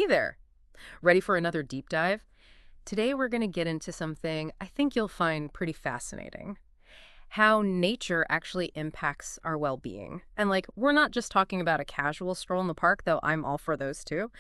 there. Ready for another deep dive? Today we're going to get into something I think you'll find pretty fascinating. How nature actually impacts our well-being. And we're not just talking about a casual stroll in the park, though I'm all for those too.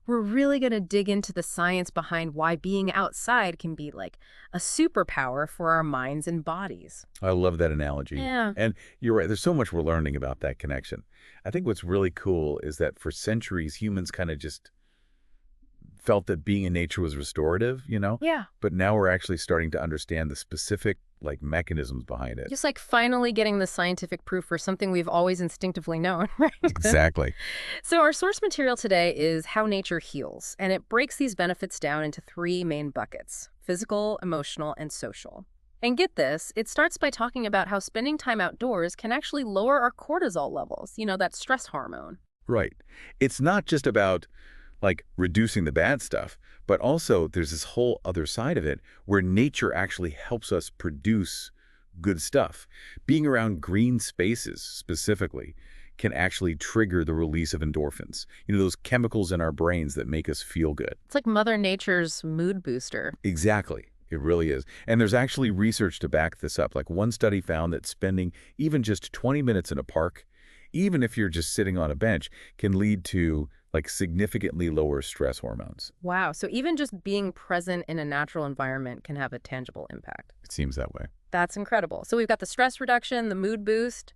We're really going to dig into the science behind why being outside can be like a superpower for our minds and bodies. I love that analogy. Yeah. And you're right, there's so much we're learning about that connection. I think what's really cool is that for centuries, humans kind of just felt that being in nature was restorative, Yeah. But now we're actually starting to understand the specific, mechanisms behind it. Just like finally getting the scientific proof for something we've always instinctively known, right? Exactly. So our source material today is How Nature Heals, and it breaks these benefits down into three main buckets: physical, emotional, and social. And get this, it starts by talking about how spending time outdoors can actually lower our cortisol levels, that stress hormone. Right. It's not just about reducing the bad stuff, but also there's this whole other side of it where nature actually helps us produce good stuff. Being around green spaces specifically can actually trigger the release of endorphins, those chemicals in our brains that make us feel good. It's like Mother Nature's mood booster. Exactly. It really is. And there's actually research to back this up. One study found that spending even just 20 minutes in a park, even if you're just sitting on a bench, can lead to significantly lower stress hormones. Wow, so even just being present in a natural environment can have a tangible impact. It seems that way. That's incredible. So we've got the stress reduction, the mood boost.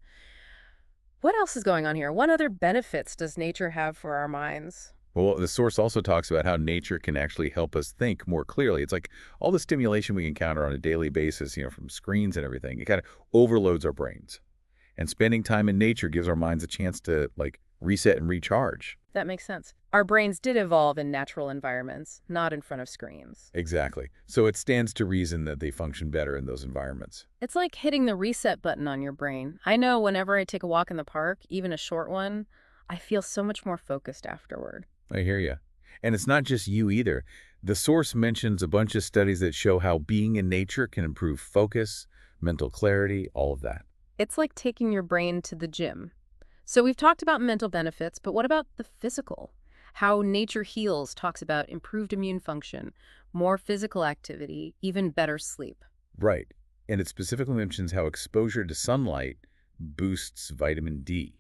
What else is going on here? What other benefits does nature have for our minds? Well, the source also talks about how nature can actually help us think more clearly. It's like all the stimulation we encounter on a daily basis, from screens and everything, it kind of overloads our brains. And spending time in nature gives our minds a chance to reset and recharge. That makes sense. Our brains did evolve in natural environments, not in front of screens. Exactly. So it stands to reason that they function better in those environments. It's like hitting the reset button on your brain. I know whenever I take a walk in the park, even a short one, I feel so much more focused afterward. I hear you. And it's not just you either. The source mentions a bunch of studies that show how being in nature can improve focus, mental clarity, all of that. It's like taking your brain to the gym. So we've talked about mental benefits, but what about the physical? How Nature Heals talks about improved immune function, more physical activity, even better sleep. Right. And it specifically mentions how exposure to sunlight boosts vitamin D,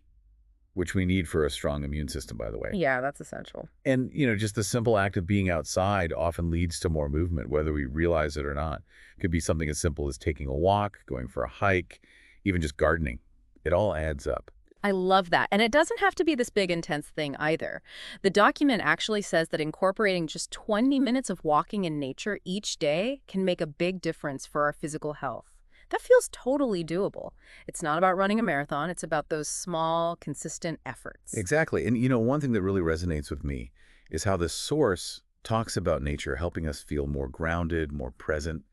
which we need for a strong immune system, by the way. Yeah, that's essential. And, just the simple act of being outside often leads to more movement, whether we realize it or not. It could be something as simple as taking a walk, going for a hike, even just gardening. It all adds up. I love that. And it doesn't have to be this big, intense thing either. The document actually says that incorporating just 20 minutes of walking in nature each day can make a big difference for our physical health. That feels totally doable. It's not about running a marathon. It's about those small, consistent efforts. Exactly. And, one thing that really resonates with me is how the source talks about nature helping us feel more grounded, more present.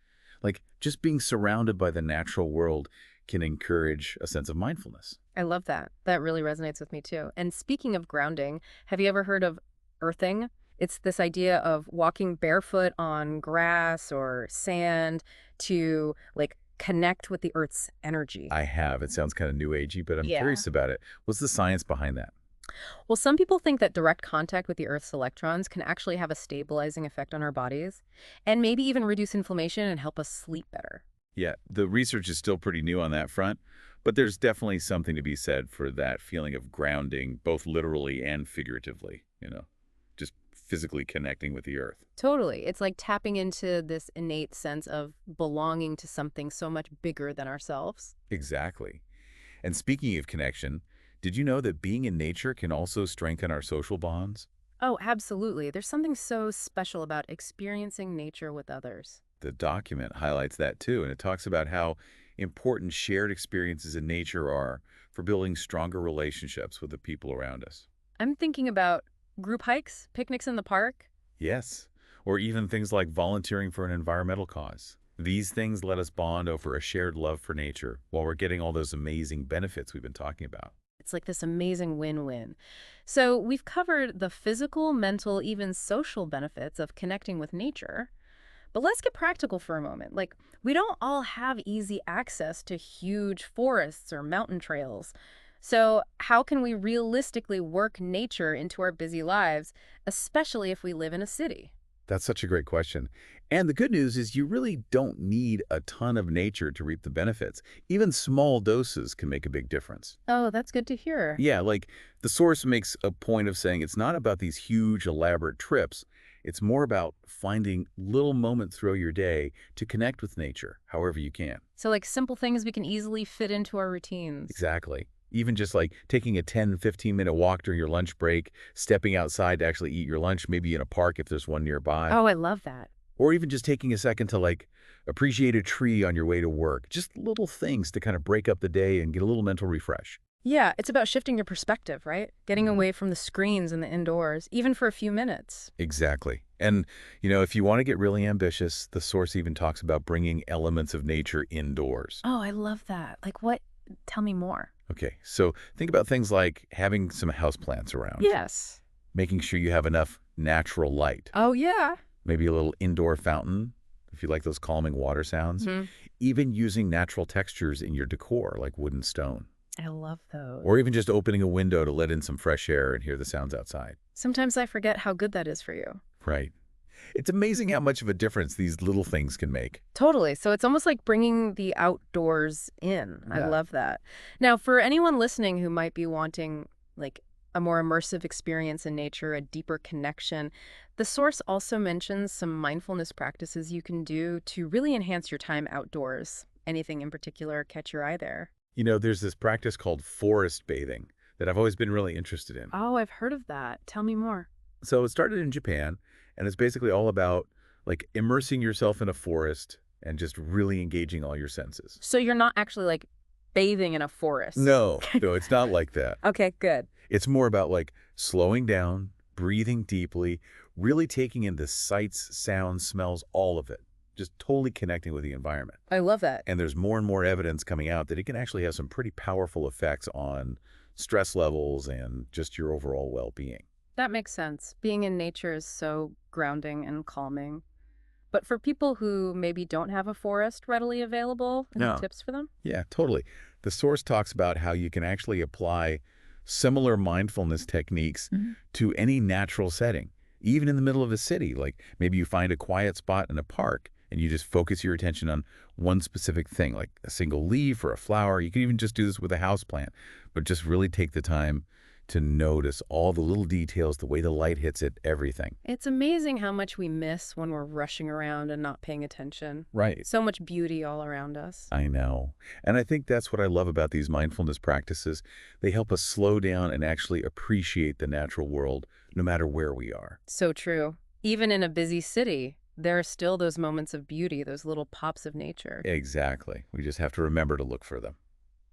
Just being surrounded by the natural world can encourage a sense of mindfulness. I love that. That really resonates with me too. And speaking of grounding, have you ever heard of earthing? It's this idea of walking barefoot on grass or sand to connect with the earth's energy. I have. It sounds kind of new agey, but I'm Yeah. curious about it. What's the science behind that? Well, some people think that direct contact with the Earth's electrons can actually have a stabilizing effect on our bodies and maybe even reduce inflammation and help us sleep better. Yeah, the research is still pretty new on that front, but there's definitely something to be said for that feeling of grounding, both literally and figuratively, just physically connecting with the earth. Totally. It's like tapping into this innate sense of belonging to something so much bigger than ourselves. Exactly. And speaking of connection, did you know that being in nature can also strengthen our social bonds? Oh, absolutely. There's something so special about experiencing nature with others. The document highlights that too, and it talks about how important shared experiences in nature are for building stronger relationships with the people around us. I'm thinking about group hikes, picnics in the park. Yes, or even things like volunteering for an environmental cause. These things let us bond over a shared love for nature while we're getting all those amazing benefits we've been talking about. It's like this amazing win-win. So we've covered the physical, mental, even social benefits of connecting with nature. But let's get practical for a moment. We don't all have easy access to huge forests or mountain trails. So, how can we realistically work nature into our busy lives, especially if we live in a city? That's such a great question. And the good news is you really don't need a ton of nature to reap the benefits. Even small doses can make a big difference. Oh, that's good to hear. Yeah, like the source makes a point of saying it's not about these huge, elaborate trips. It's more about finding little moments throughout your day to connect with nature, however you can. So, like simple things we can easily fit into our routines. Exactly. Even just like taking a 10, 15-minute walk during your lunch break, stepping outside to actually eat your lunch, maybe in a park if there's one nearby, Oh, I love that. or even just taking a second to like appreciate a tree on your way to work. Just little things to kind of break up the day and get a little mental refresh. Yeah, it's about shifting your perspective, right? Getting Mhm. away from the screens and the indoors, even for a few minutes. Exactly. And, if you want to get really ambitious, the source even talks about bringing elements of nature indoors. Oh, I love that. Like what? Tell me more. Okay, so think about things like having some houseplants around, Yes. making sure you have enough natural light, Oh, yeah. maybe a little indoor fountain, if you like those calming water sounds, Hmm. even using natural textures in your decor, like wood and stone, I love those. or even just opening a window to let in some fresh air and hear the sounds outside. Sometimes I forget how good that is for you. Right. It's amazing how much of a difference these little things can make. Totally. So it's almost like bringing the outdoors in. I Yeah. love that. Now, for anyone listening who might be wanting like a more immersive experience in nature, a deeper connection, the source also mentions some mindfulness practices you can do to really enhance your time outdoors. Anything in particular catch your eye there? There's this practice called forest bathing that I've always been really interested in. Oh, I've heard of that. Tell me more. So it started in Japan, and it's basically all about like immersing yourself in a forest and just really engaging all your senses. So you're not actually like bathing in a forest. No, no, it's not like that. Okay, good. It's more about like slowing down, breathing deeply, really taking in the sights, sounds, smells, all of it, just totally connecting with the environment. I love that. And there's more and more evidence coming out that it can actually have some pretty powerful effects on stress levels and just your overall well-being. That makes sense. Being in nature is so grounding and calming. But for people who maybe don't have a forest readily available, any No. tips for them? Yeah, totally. The source talks about how you can actually apply similar mindfulness techniques Mhm. to any natural setting, even in the middle of a city. Like maybe you find a quiet spot in a park and you just focus your attention on one specific thing, like a single leaf or a flower. You can even just do this with a house plant, but just really take the time to notice all the little details, the way the light hits it, everything. It's amazing how much we miss when we're rushing around and not paying attention. Right. So much beauty all around us. I know. And I think that's what I love about these mindfulness practices. They help us slow down and actually appreciate the natural world no matter where we are. So true. Even in a busy city, there are still those moments of beauty, those little pops of nature. Exactly. We just have to remember to look for them.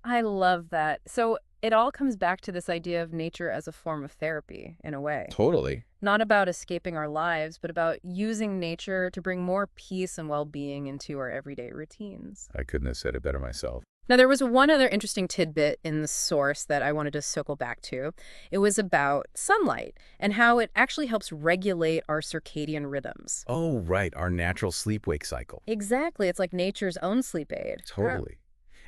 I love that. So it all comes back to this idea of nature as a form of therapy, in a way. Totally. Not about escaping our lives, but about using nature to bring more peace and well-being into our everyday routines. I couldn't have said it better myself. Now, there was one other interesting tidbit in the source that I wanted to circle back to. It was about sunlight and how it actually helps regulate our circadian rhythms. Oh, right. Our natural sleep-wake cycle. Exactly. It's like nature's own sleep aid. Totally.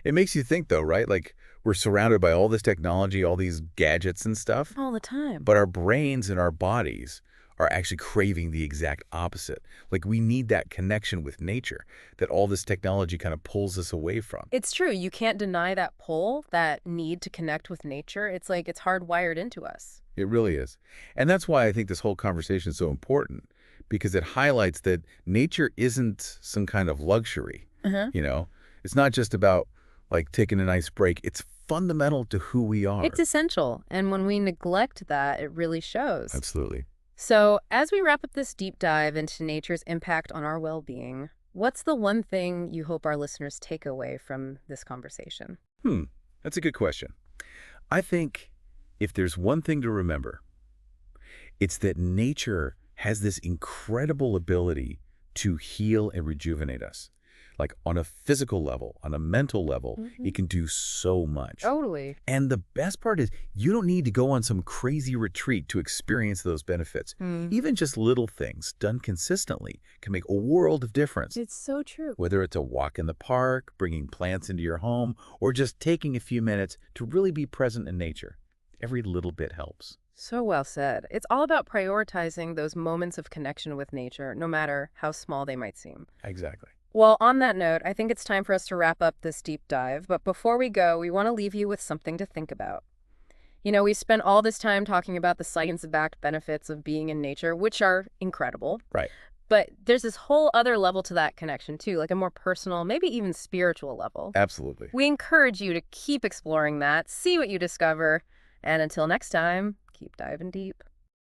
It makes you think, though, right? Like we're surrounded by all this technology, all these gadgets and stuff, All the time. but our brains and our bodies are actually craving the exact opposite. Like we need that connection with nature that all this technology kind of pulls us away from. It's true. You can't deny that pull, that need to connect with nature. It's like it's hardwired into us. It really is. And that's why I think this whole conversation is so important because it highlights that nature isn't some kind of luxury. Uh-huh. You know, it's not just about like taking a nice break. It's fundamental to who we are. It's essential. And when we neglect that, it really shows. Absolutely. So, as we wrap up this deep dive into nature's impact on our well-being, what's the one thing you hope our listeners take away from this conversation? That's a good question. I think if there's one thing to remember, it's that nature has this incredible ability to heal and rejuvenate us. Like on a physical level, on a mental level, Hmm. it can do so much. Totally. And the best part is you don't need to go on some crazy retreat to experience those benefits. Hmm. Even just little things done consistently can make a world of difference. It's so true. Whether it's a walk in the park, bringing plants into your home, or just taking a few minutes to really be present in nature, every little bit helps. So well said. It's all about prioritizing those moments of connection with nature, no matter how small they might seem. Exactly. Well, on that note, I think it's time for us to wrap up this deep dive. But before we go, we want to leave you with something to think about. We spent all this time talking about the science-backed benefits of being in nature, which are incredible. Right. But there's this whole other level to that connection, too, like a more personal, maybe even spiritual level. Absolutely. We encourage you to keep exploring that, see what you discover, and until next time, keep diving deep.